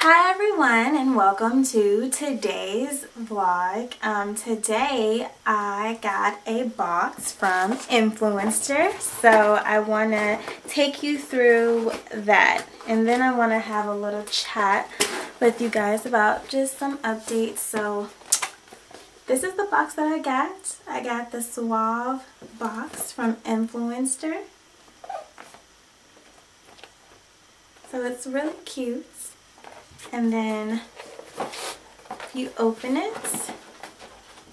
Hi everyone and welcome to today's vlog. Today I got a box from Influenster, so I want to take you through that, and then I want to have a little chat with you guys about just some updates. So this is the box that I got. I got the Suave box from Influenster. So it's really cute. And then if you open it,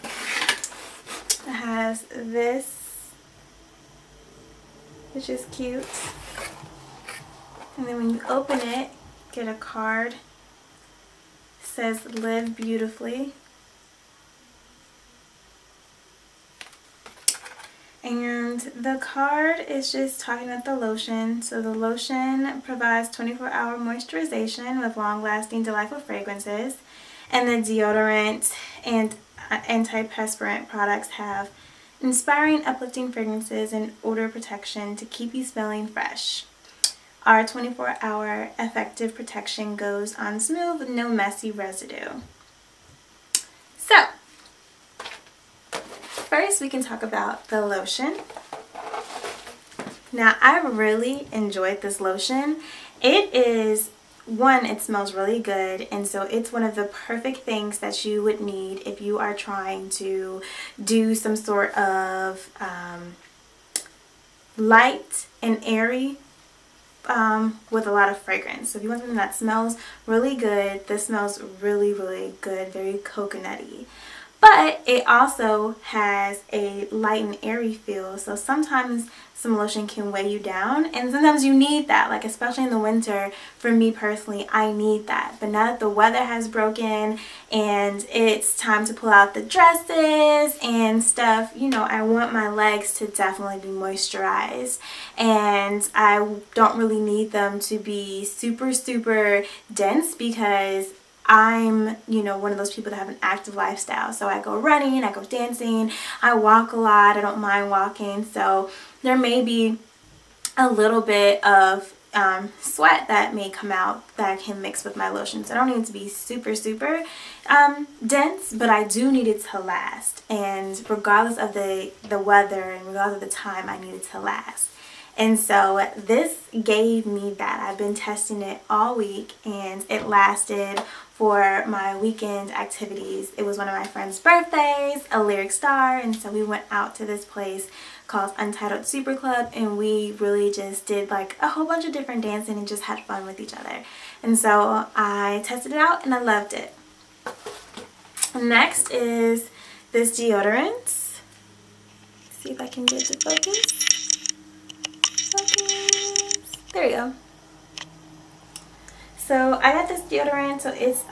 it has this, which is cute. And then when you open it, get a card. It says "Live Beautifully." And the card is just talking about the lotion. So the lotion provides 24-hour moisturization with long-lasting, delightful fragrances. And the deodorant and antiperspirant products have inspiring, uplifting fragrances and odor protection to keep you smelling fresh. Our 24-hour effective protection goes on smooth with no messy residue. So first, we can talk about the lotion. Now, I really enjoyed this lotion. It is, one, it smells really good, and so it's one of the perfect things that you would need if you are trying to do some sort of light and airy with a lot of fragrance. So if you want something that smells really good, this smells really, really good, very coconutty. But it also has a light and airy feel, so sometimes some lotion can weigh you down, and sometimes you need that, like especially in the winter. For me personally, I need that. But now that the weather has broken and it's time to pull out the dresses and stuff, you know, I want my legs to definitely be moisturized, and I don't really need them to be super, super dense because I'm, you know, one of those people that have an active lifestyle. So I go running, I go dancing, I walk a lot, I don't mind walking. So there may be a little bit of sweat that may come out that I can mix with my lotion. So I don't need it to be super, super dense, but I do need it to last. And regardless of the weather and regardless of the time, I need it to last. And so this gave me that. I've been testing it all week, and it lasted for my weekend activities. It was one of my friend's birthdays, a lyric star, and so we went out to this place called Untitled Super Club, and we really just did like a whole bunch of different dancing and just had fun with each other. And so I tested it out and I loved it. Next is this deodorant. See if I can get it to focus. There we go. So I got this deodorant. So it's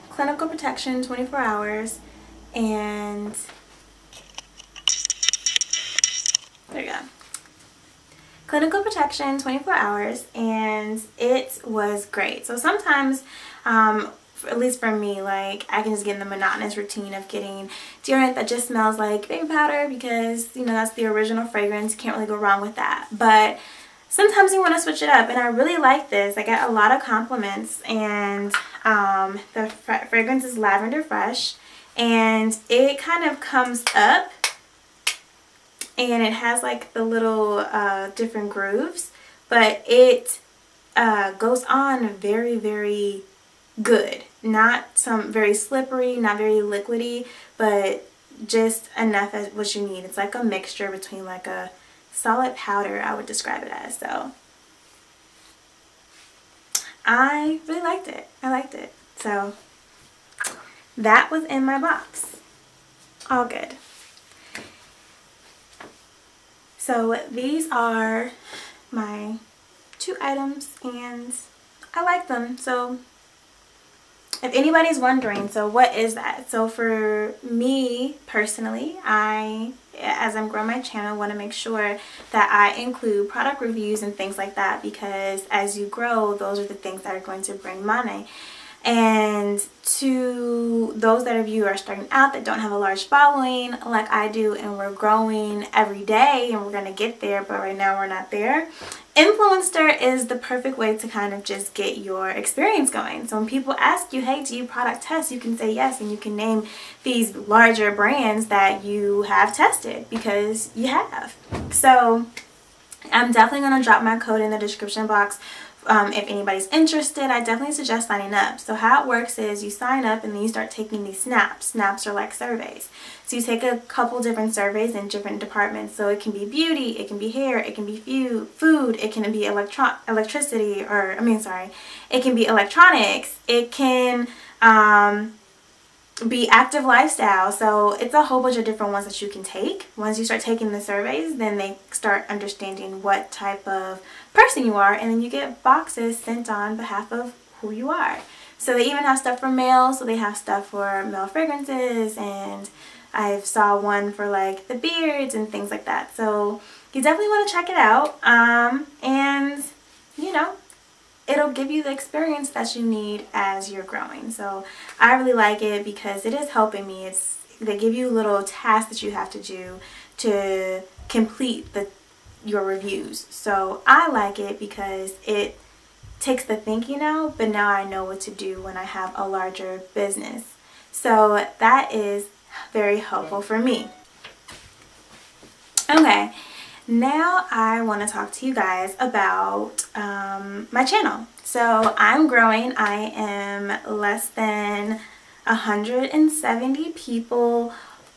clinical protection 24 hours, and there you go. Clinical protection 24 hours, and it was great. So sometimes at least for me, like I can just get in the monotonous routine of getting deodorant that just smells like baby powder because, you know, that's the original fragrance. You can't really go wrong with that. But sometimes you want to switch it up, and I really like this. I got a lot of compliments, and the fragrance is lavender fresh, and it kind of comes up, and it has like the little different grooves, but it goes on very, very good. Not some very slippery, not very liquidy, but just enough as what you need. It's like a mixture between like a solid powder, I would describe it as. So I really liked it. I liked it. So that was in my box. All good. So these are my 2 items, and I like them. So if anybody's wondering, so what is that? So for me personally, as I'm growing my channel, want to make sure that I include product reviews and things like that, because as you grow, those are the things that are going to bring money. And to those of you who are starting out that don't have a large following like I do, and we're growing every day and we're going to get there, but right now we're not there, Influencer is the perfect way to kind of just get your experience going. So when people ask you, hey, do you product test? You can say yes, and you can name these larger brands that you have tested because you have. So I'm definitely going to drop my code in the description box. If anybody's interested, I definitely suggest signing up. So how it works is you sign up and then you start taking these snaps. Snaps are like surveys. So you take a couple different surveys in different departments. So it can be beauty, it can be hair, it can be food, it can be electricity, or it can be electronics, it can be active lifestyle. So it's a whole bunch of different ones that you can take. Once you start taking the surveys, then they start understanding what type of person you are, and then you get boxes sent on behalf of who you are. So they even have stuff for males, so they have stuff for male fragrances, and I saw one for like the beards and things like that. So you definitely want to check it out, and you know, it'll give you the experience that you need as you're growing. So I really like it because it is helping me. They give you little tasks that you have to do to complete your reviews. So I like it because it takes the thinking out, but now I know what to do when I have a larger business. So that is very helpful for me. Okay. Now I want to talk to you guys about my channel. So I'm growing. I am less than 170 people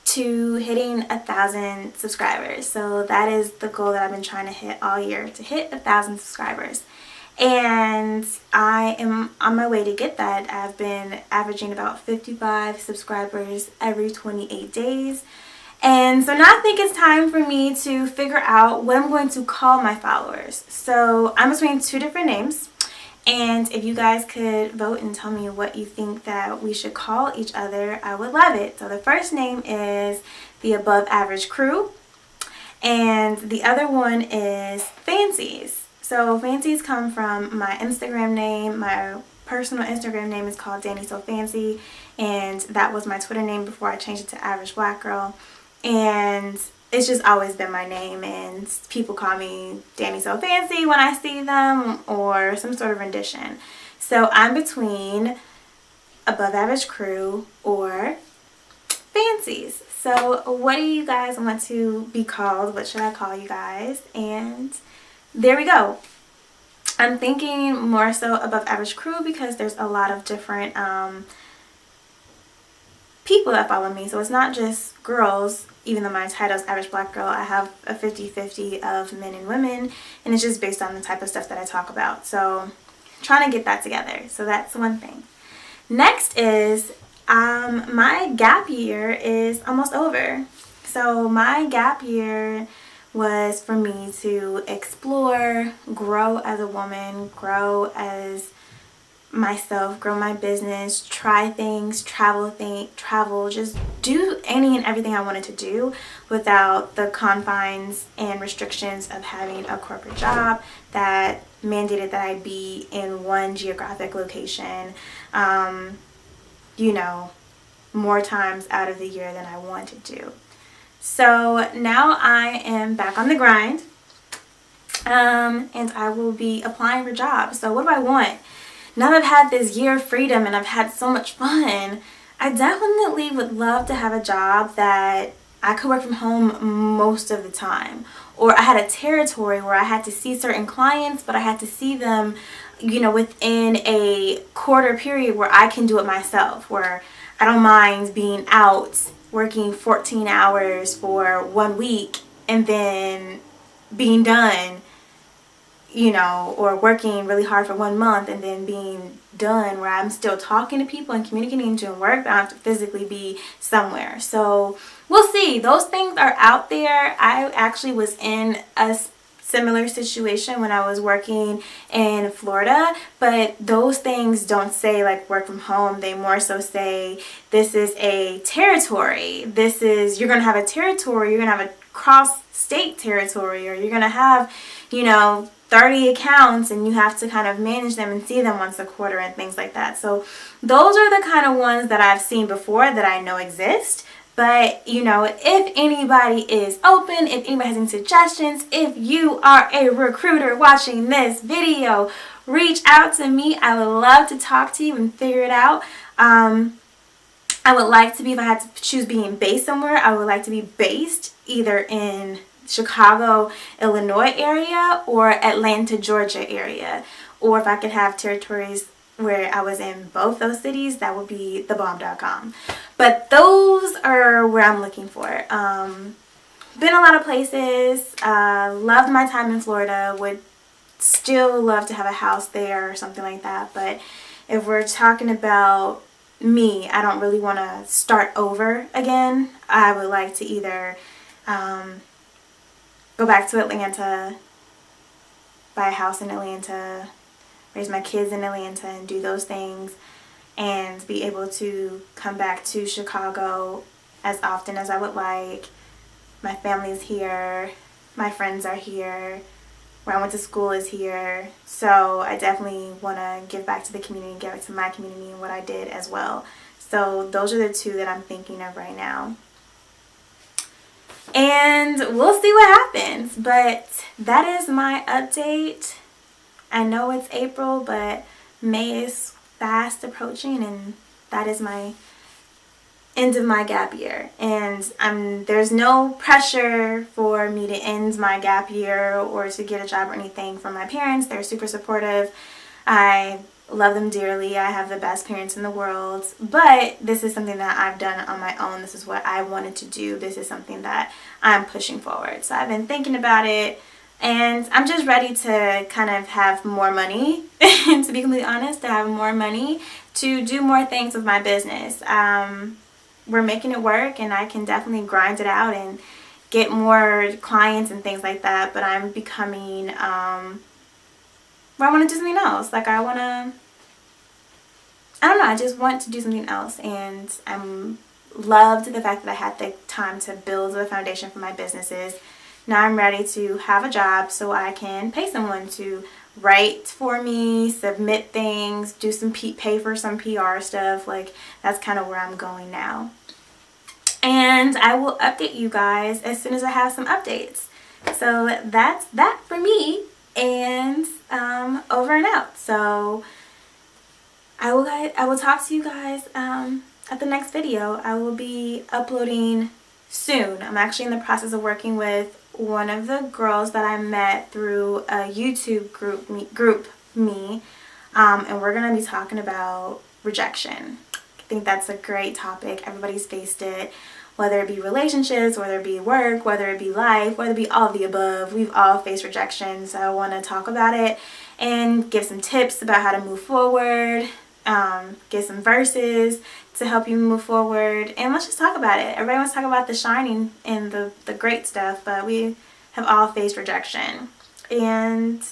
to hitting 1,000 subscribers. So that is the goal that I've been trying to hit all year, to hit 1,000 subscribers. And I am on my way to get that. I've been averaging about 55 subscribers every 28 days. And so now I think it's time for me to figure out what I'm going to call my followers. So I'm between two different names. And if you guys could vote and tell me what you think that we should call each other, I would love it. So the first name is the Above Average Crew. And the other one is Fancies. So Fancies come from my Instagram name. My personal Instagram name is called Danny So Fancy. And that was my Twitter name before I changed it to Average Black Girl. And it's just always been my name, and people call me Danny So Fancy when I see them, or some sort of rendition. So I'm between Above Average Crew or Fancies. So what do you guys want to be called? What should I call you guys? And there we go. I'm thinking more so Above Average Crew because there's a lot of different people that follow me. So it's not just girls. Even though my title is Average Black Girl, I have a 50-50 of men and women, and it's just based on the type of stuff that I talk about. So trying to get that together. So that's one thing. Next is my gap year is almost over. So my gap year was for me to explore, grow as a woman, grow as myself, grow my business, try things, travel, just do any and everything I wanted to do without the confines and restrictions of having a corporate job that mandated that I be in one geographic location, you know, more times out of the year than I wanted to. So now I am back on the grind, and I will be applying for jobs. So what do I want? Now that I've had this year of freedom and I've had so much fun, I definitely would love to have a job that I could work from home most of the time. Or I had a territory where I had to see certain clients, but I had to see them, you know, within a quarter period where I can do it myself, where I don't mind being out working 14 hours for 1 week and then being done, you know, or working really hard for 1 month and then being done, where I'm still talking to people and communicating and doing work, but I have to physically be somewhere. So we'll see. Those things are out there. I actually was in a similar situation when I was working in Florida, but those things don't say like work from home. They more so say this is a territory. This is, you're going to have a territory, you're going to have a cross-state territory, or you're going to have, you know, 30 accounts and you have to kind of manage them and see them once a quarter and things like that. So those are the kind of ones that I've seen before that I know exist. But, you know, if anybody is open, if anybody has any suggestions, if you are a recruiter watching this video, reach out to me. I would love to talk to you and figure it out. I would like to be, if I had to choose being based somewhere, I would like to be based either in Chicago, Illinois area or Atlanta, Georgia area. Or if I could have territories where I was in both those cities, that would be thebomb.com. But those are where I'm looking for. Been a lot of places. Loved my time in Florida. Would still love to have a house there or something like that. But if we're talking about me, I don't really want to start over again. I would like to either go back to Atlanta, buy a house in Atlanta, raise my kids in Atlanta and do those things, and be able to come back to Chicago as often as I would like. My family's here, my friends are here, where I went to school is here, so I definitely want to give back to the community and give back to my community and what I did as well. So those are the two that I'm thinking of right now. And we'll see what happens, but that is my update. I know it's April, but May is fast approaching, and that is my end of my gap year. And there's no pressure for me to end my gap year or to get a job or anything from my parents. They're super supportive. I love them dearly. I have the best parents in the world, but this is something that I've done on my own. This is what I wanted to do. This is something that I'm pushing forward. So I've been thinking about it, and I'm just ready to kind of have more money, to be completely honest, to have more money to do more things with my business. We're making it work, and I can definitely grind it out and get more clients and things like that, but I'm becoming where I want to do something else. Like I don't know, I just want to do something else, and I'm loved the fact that I had the time to build the foundation for my businesses. Now I'm ready to have a job so I can pay someone to write for me, submit things, do some pay for some PR stuff. Like that's kind of where I'm going now. And I will update you guys as soon as I have some updates. So that's that for me, and over and out. So I will talk to you guys at the next video. I will be uploading soon. I'm actually in the process of working with one of the girls that I met through a YouTube group me, and we're gonna be talking about rejection. I think that's a great topic. Everybody's faced it, whether it be relationships, whether it be work, whether it be life, whether it be all of the above. We've all faced rejection, so I want to talk about it and give some tips about how to move forward, give some verses to help you move forward, and let's just talk about it. Everybody wants to talk about the shining and the great stuff, but we have all faced rejection, and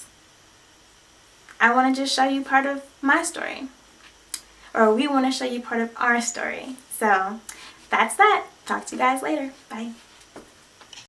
I want to just show you part of my story, or we want to show you part of our story. So that's that. Talk to you guys later. Bye.